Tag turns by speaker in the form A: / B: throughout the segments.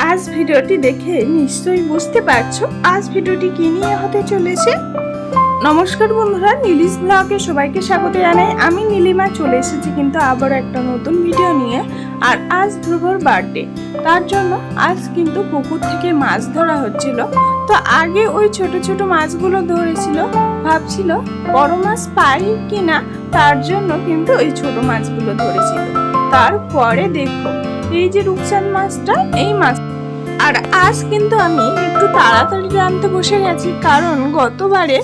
A: আজ ভিডিওটি দেখে নিশ্চয়ই বুঝতে পারছো আজ ভিডিওটি কি নিয়ে হতে চলেছে। নমস্কার বন্ধুরা, নীলিশ ব্লগে সবাইকে স্বাগত জানাই। আমি নীলিমা চলে এসেছি কিন্তু আবার একটা নতুন ভিডিও নিয়ে। আর আজ ধ্রুবর বার্থডে, তার জন্য আজ কিন্তু পুকুর থেকে মাছ ধরা হচ্ছিল। তো আগে ওই ছোট ছোট মাছগুলো ধরেছিল, ভাবছিল বড় মাছ পাই কিনা, তার জন্য কিন্তু ওই ছোট মাছগুলো ধরেছিল। তারপরে দেখো এই যে রূপচাঁদ মাছটা, এই মাছ। আর আজ কিন্তু আমি একটু তাড়াতাড়ি রাঁধতে বসে গেছি, কারণ গতবারে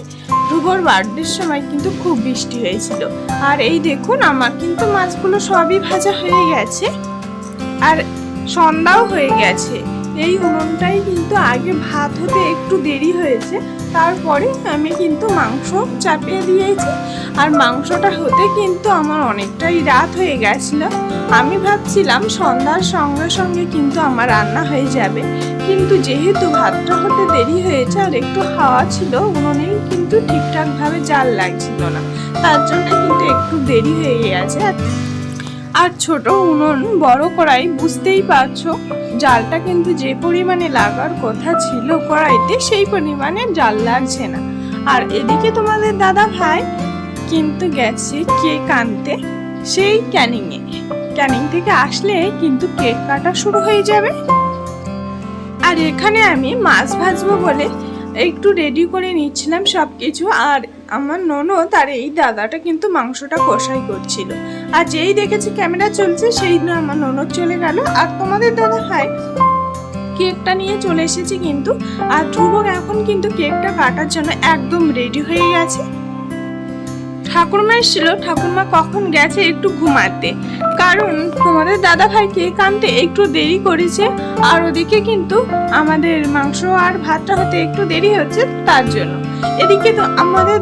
A: ধ্রুবর বার্থডের সময় কিন্তু খুব বৃষ্টি হয়েছিল। আর এই দেখুন আমার কিন্তু মাছগুলো সবই ভাজা হয়ে গেছে আর সন্ধ্যাও হয়ে গেছে। এই উনুনটাই কিন্তু আগে ভাত হতে একটু দেরি হয়েছে, তারপরে আমি কিন্তু মাংস চাপিয়ে দিয়েছি। আর মাংসটা হতে কিন্তু আমার অনেকটাই রাত হয়ে গেছিল। আমি ভাবছিলাম সন্ধ্যার সঙ্গে সঙ্গে কিন্তু আমার রান্না হয়ে যাবে, কিন্তু যেহেতু ভাতটা হতে দেরি হয়েছে আর একটু হাওয়া ছিল, উনুনে কিন্তু ঠিকঠাকভাবে জাল লাগছিল না, তার জন্য কিন্তু একটু দেরি হয়ে গেছে। আর ছোট উনুন, বড় কড়াই, বুঝতেই পারছো জালটা কিন্তু যে পরিমাণে লাগার কথা ছিল কড়াইতে, সেই পরিমাণে জাল লাগছে না। আর এদিকে তোমাদের দাদা ভাই কিন্তু গেছে কেক আনতে, সেই ক্যানিং থেকে আসলে কিন্তু কেক কাটা শুরু হয়ে যাবে। আর এখানে আমি মাছ ভাজবো বলে একটু রেডি করে নিচ্ছিলাম সবকিছু। আর আমার ননদ আর এই দাদাটা কিন্তু মাংসটা কষাই করছিল। আর যেই দেখেছি ক্যামেরা চলছে, সেই দিন আমার ননদ চলে গেল। আর তোমাদের দাদা ভাই কেকটা নিয়ে চলে এসেছে কিন্তু। আর ধ্রুব এখন কিন্তু কেকটা কাটার জন্য একদম রেডি হয়ে গেছে। ঠাকুরমা এসেছিল, ঠাকুরমা কখন গেছে একটু ঘুমাতে, কারণ তোমাদের দাদা ভাই কেক আনতে একটু দেরি করেছে। আর ওদিকে কিন্তু আমাদের মাংস আর ভাতটা হতে একটু দেরি হচ্ছে, তার জন্য। এদিকে তো আমাদের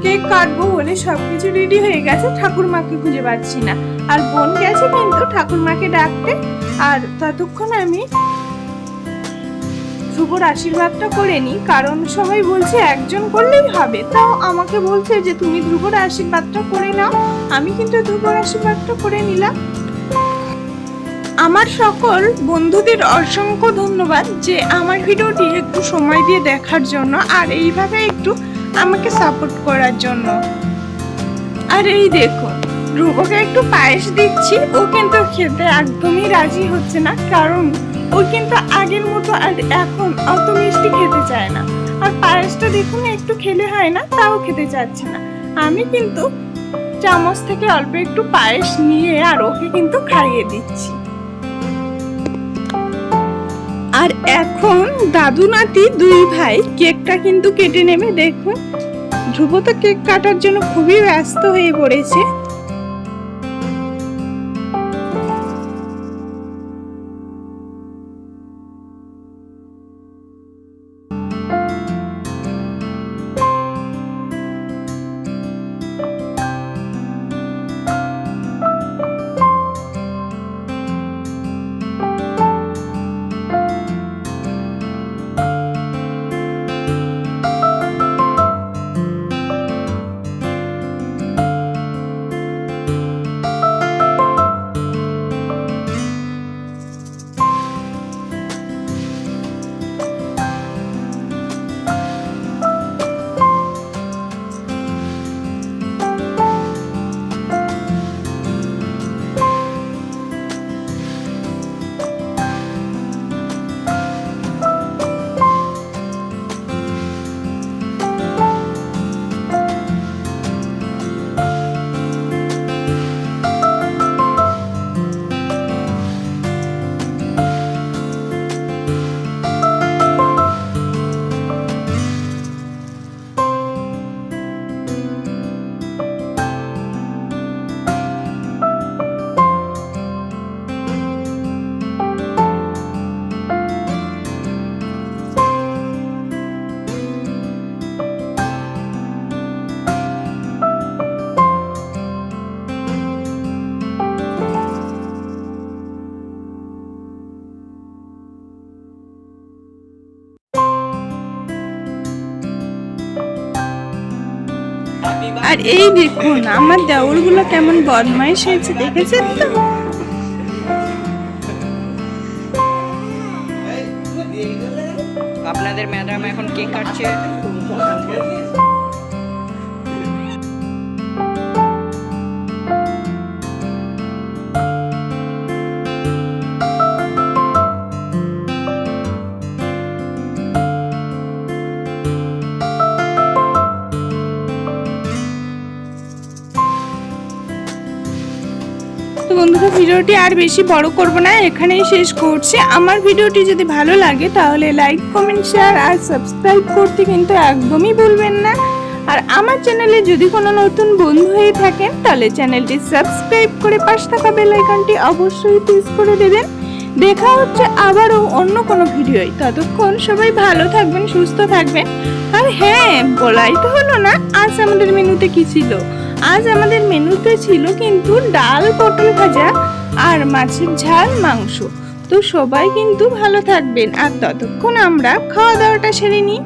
A: কেক কাটবো বলে সবকিছু রেডি হয়ে গেছে, ঠাকুরমাকে খুঁজে পাচ্ছি না। আর বোন গেছে কিন্তু ঠাকুরমাকে ডাকতে। আর ততক্ষণ আমি ধ্রুবর আশীর্বাদটা করে নি, কারণ সবাই বলছে একজন করলেই হবে, তাও আমাকে বলছে যে তুমি ধ্রুবর আশীর্বাদটা করে নাও। আমি কিন্তু ধ্রুবর আশীর্বাদটা করে নিলাম। আমার সকল বন্ধুদের অসংখ্য ধন্যবাদ যে আমার ভিডিওটি একটু সময় দিয়ে দেখার জন্য, আর এইভাবে একটু আমাকে সাপোর্ট করার জন্য। আর এই দেখুন ধ্রুবকে একটু পায়েস দিচ্ছি, ও কিন্তু খেতে একদমই রাজি হচ্ছে না, কারণ ও কিন্তু আগের মতো আর এখন অত মিষ্টি খেতে চায় না। আর পায়েসটা দেখুন একটু খেলে হয় না, তাও খেতে চাচ্ছে না। আমি কিন্তু চামচ থেকে অল্প একটু পায়েস নিয়ে আর ওকে কিন্তু খাইয়ে দিচ্ছি। আর এখন দাদু নাতি দুই ভাই কেকটা কিন্তু কেটে নেবে। দেখুন ধ্রুব তো কেক কাটার জন্য খুবই ব্যস্ত হয়ে পড়েছে। আর এই দেখুন আমার দেওরগুলো কেমন বদমাইশ হয়েছে, দেখেছেন তো?
B: আপনাদের ম্যাডাম এখন কেক কাটছে।
A: তো বন্ধুরা ভিডিওটি আর বেশি বড় করব না, এখানেই শেষ করছি। আমার ভিডিওটি যদি ভালো লাগে তাহলে লাইক কমেন্ট শেয়ার আর সাবস্ক্রাইব করতে কিন্তু একদমই ভুলবেন না। আর আমার চ্যানেলে যদি কোনো নতুন বন্ধু হয়ে থাকেন তাহলে চ্যানেলটি সাবস্ক্রাইব করে পাশে থাকা বেল আইকনটি অবশ্যই প্রেস করে দেবেন। দেখা হচ্ছে আবারও অন্য কোনো ভিডিওয়। ততক্ষণ সবাই ভালো থাকবেন, সুস্থ থাকবেন। আর হ্যাঁ, বলাই তো হলো না আজ আমাদের মেনুতে কি ছিল। আজ আমাদের মেনুতে ছিল কিন্তু ডাল, পটল ভাজা আর মাছের ঝাল, মাংস। তো সবাই কিন্তু ভালো থাকবেন। আর ততক্ষণ আমরা খাওয়া দাওয়াটা সেরে নিই।